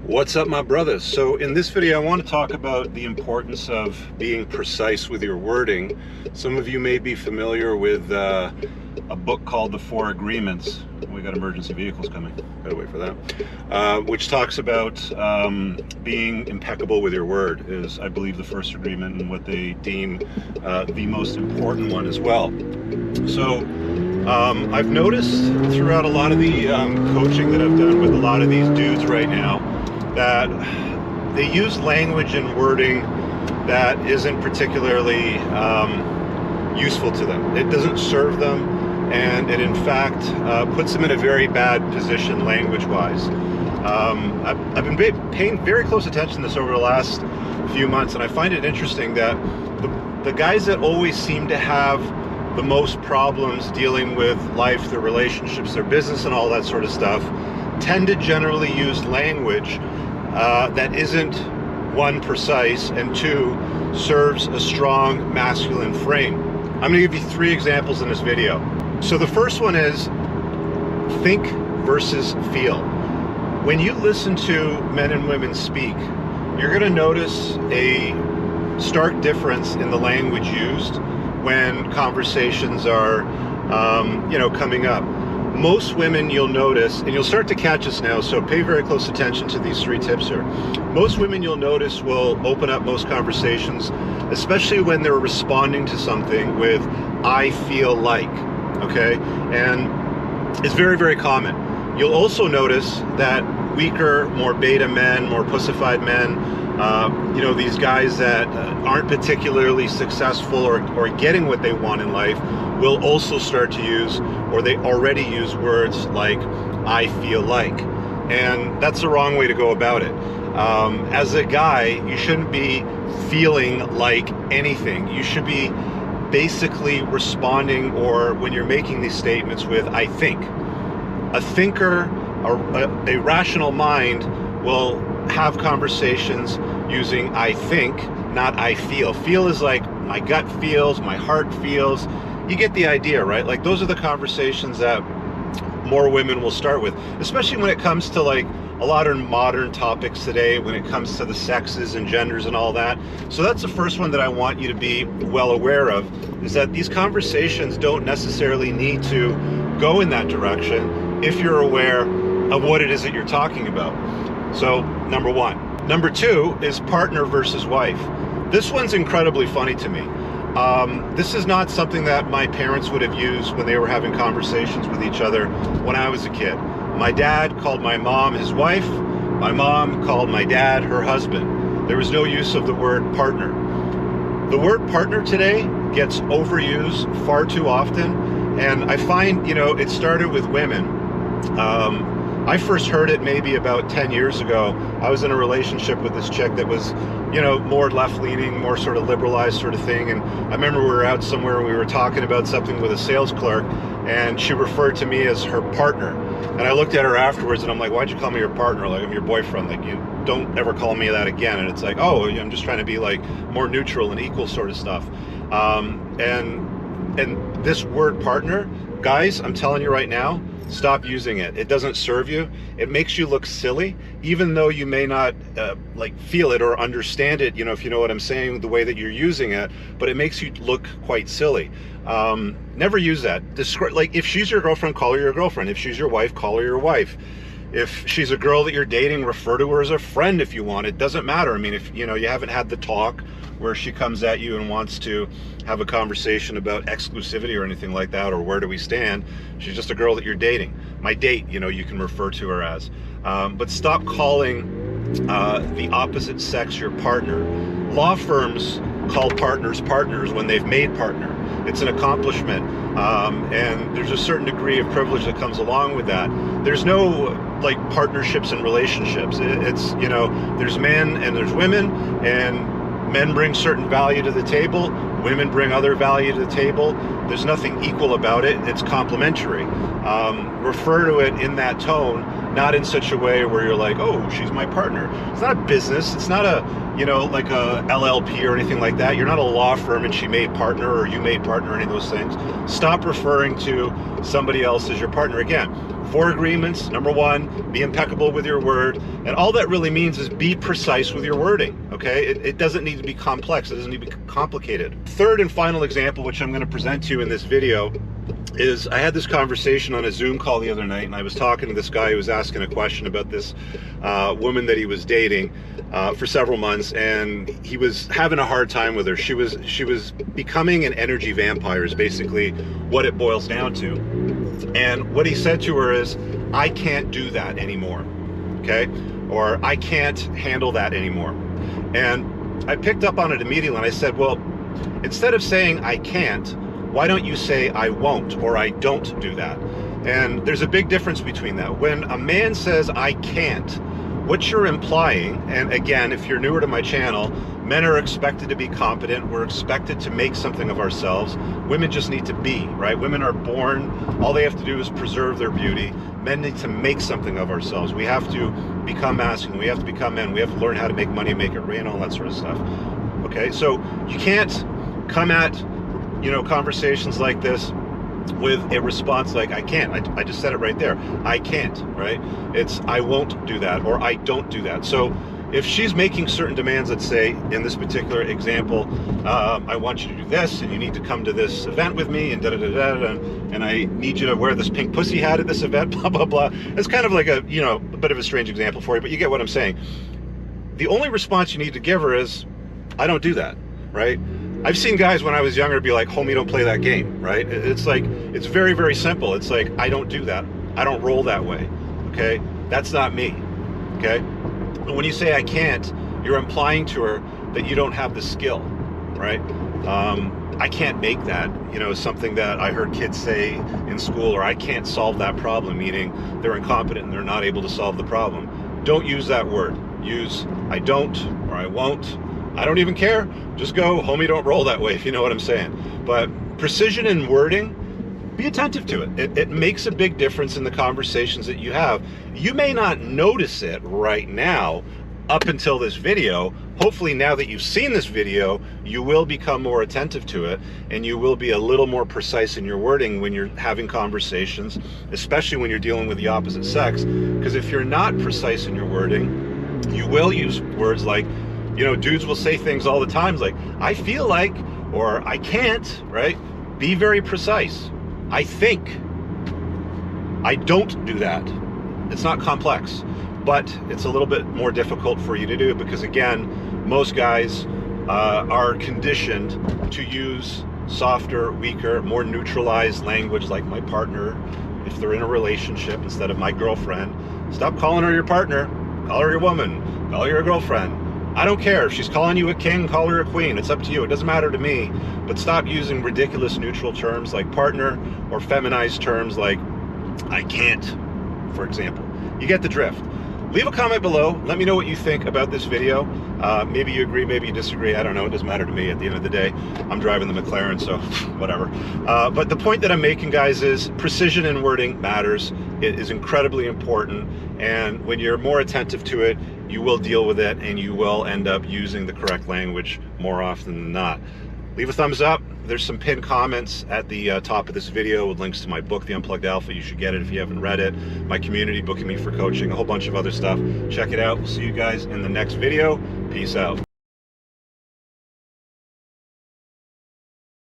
What's up, my brothers? So in this video I want to talk about the importance of being precise with your wording. Some of you may be familiar with a book called The Four Agreements. We got emergency vehicles coming, gotta wait for that, which talks about being impeccable with your word is, I believe, the first agreement and what they deem the most important one as well. So I've noticed throughout a lot of the coaching that I've done with a lot of these dudes right now that they use language and wording that isn't particularly useful to them. It doesn't serve them, and it in fact puts them in a very bad position language-wise. I've been paying very close attention to this over the last few months, and I find it interesting that the guys that always seem to have the most problems dealing with life, their relationships, their business, and all that sort of stuff, tend to generally use language that isn't, one, precise, and two, serves a strong masculine frame. I'm going to give you three examples in this video. So the first one is think versus feel. When you listen to men and women speak, you're going to notice a stark difference in the language used when conversations are coming up. Most women, you'll notice, and you'll start to catch this now, so pay very close attention to these three tips here. Most women, you'll notice, will open up most conversations, especially when they're responding to something, with "I feel like," okay? And it's very, very common. You'll also notice that weaker, more beta men, more pussified men, these guys that aren't particularly successful or getting what they want in life will also start to use, or they already use, words like "I feel like." And that's the wrong way to go about it. As a guy, you shouldn't be feeling like anything. You should be basically responding, or when you're making these statements, with "I think." A thinker, a rational mind, will have conversations using "I think," not "I feel." Feel is like my gut feels, my heart feels. You get the idea, right? Like, those are the conversations that more women will start with, especially when it comes to like a lot of modern topics today, when it comes to the sexes and genders and all that. So that's the first one that I want you to be well aware of, is that these conversations don't necessarily need to go in that direction if you're aware of what it is that you're talking about. So, number one. Number two is partner versus wife. This one's incredibly funny to me. This is not something that my parents would have used when they were having conversations with each other when I was a kid. My dad called my mom his wife. My mom called my dad her husband. There was no use of the word partner. The word partner today gets overused far too often, and I find, it started with women. I first heard it maybe about 10 years ago. I was in a relationship with this chick that was, more left-leaning, more sort of liberalized sort of thing. And I remember we were out somewhere and we were talking about something with a sales clerk, and she referred to me as her partner. And I looked at her afterwards and I'm like, "Why'd you call me your partner? Like, I'm your boyfriend. Like, you don't ever call me that again." And it's like, "Oh, I'm just trying to be like more neutral and equal sort of stuff." And this word partner, guys, I'm telling you right now, stop using it. It doesn't serve you. It makes you look silly, even though you may not feel it or understand it, if you know what I'm saying, the way that you're using it, but it makes you look quite silly. Never use that. Like, if she's your girlfriend, call her your girlfriend. If she's your wife, call her your wife. If she's a girl that you're dating, refer to her as a friend if you want. It doesn't matter. I mean, if you haven't had the talk where she comes at you and wants to have a conversation about exclusivity or anything like that, or where do we stand, she's just a girl that you're dating. My date, you can refer to her as. But stop calling the opposite sex your partner. Law firms call partners partners when they've made partner. It's an accomplishment, and there's a certain degree of privilege that comes along with that. There's no partnerships and relationships. It's there's men and there's women, and men bring certain value to the table, women bring other value to the table. There's nothing equal about it. It's complementary. refer to it in that tone, not in such a way where you're like, oh, she's my partner. It's not a business. It's not a, you know, like a LLP or anything like that. You're not a law firm and she made partner or you made partner or any of those things. Stop referring to somebody else as your partner. Again, 4 agreements. Number 1, be impeccable with your word. And all that really means is be precise with your wording, okay? It doesn't need to be complex. It doesn't need to be complicated. Third and final example, which I'm going to present to you in this video, is I had this conversation on a Zoom call the other night, and I was talking to this guy who was asking a question about this woman that he was dating for several months, and he was having a hard time with her. She was becoming an energy vampire is basically what it boils down to. And what he said to her is, I can't do that anymore, okay? Or I can't handle that anymore. And I picked up on it immediately, and I said, well, instead of saying I can't, why don't you say I won't or I don't do that? And there's a big difference between that. When a man says I can't, what you're implying, and again, if you're newer to my channel, men are expected to be competent. We're expected to make something of ourselves. Women just need to be, right? Women are born, all they have to do is preserve their beauty. Men need to make something of ourselves. We have to become masculine. We have to become men. We have to learn how to make money, make it rain, all that sort of stuff. Okay, so you can't come at, you know, conversations like this with a response like I can't. I just said it right there. I can't, right? It's I won't do that or I don't do that. So if she's making certain demands, let's say in this particular example, I want you to do this and you need to come to this event with me and and I need you to wear this pink pussy hat at this event, blah, blah, blah. It's kind of like a, you know, a bit of a strange example for you, but you get what I'm saying. The only response you need to give her is, I don't do that, right? I've seen guys when I was younger be like, homie, don't play that game, right? It's like, it's very, very simple. It's like, I don't do that. I don't roll that way, okay? That's not me, okay? And when you say I can't, you're implying to her that you don't have the skill, right? I can't make that, you know, something that I heard kids say in school, or I can't solve that problem, meaning they're incompetent and they're not able to solve the problem. Don't use that word. Use I don't or I won't. I don't even care. Just go, homie, don't roll that way, if you know what I'm saying. But precision in wording, be attentive to it. It makes a big difference in the conversations that you have. You may not notice it right now up until this video. Hopefully now that you've seen this video, you will become more attentive to it and you will be a little more precise in your wording when you're having conversations, especially when you're dealing with the opposite sex. Because if you're not precise in your wording, you will use words like, you know, dudes will say things all the time like, I feel like, or I can't, right? Be very precise. I think. I don't do that. It's not complex, but it's a little bit more difficult for you to do because, again, most guys are conditioned to use softer, weaker, more neutralized language like my partner, if they're in a relationship, instead of my girlfriend. Stop calling her your partner. Call her your woman. Call her your girlfriend. I don't care. If she's calling you a king, call her a queen. It's up to you. It doesn't matter to me. But stop using ridiculous neutral terms like partner or feminized terms like I can't, for example. You get the drift. Leave a comment below. Let me know what you think about this video. Maybe you agree, maybe you disagree. I don't know. It doesn't matter to me at the end of the day. I'm driving the McLaren, so whatever. But the point that I'm making, guys, is precision in wording matters. It is incredibly important. And when you're more attentive to it, you will deal with it and you will end up using the correct language more often than not. Leave a thumbs up. There's some pinned comments at the top of this video with links to my book, The Unplugged Alpha. You should get it if you haven't read it. My community, booking me for coaching, a whole bunch of other stuff. Check it out. We'll see you guys in the next video. Peace out.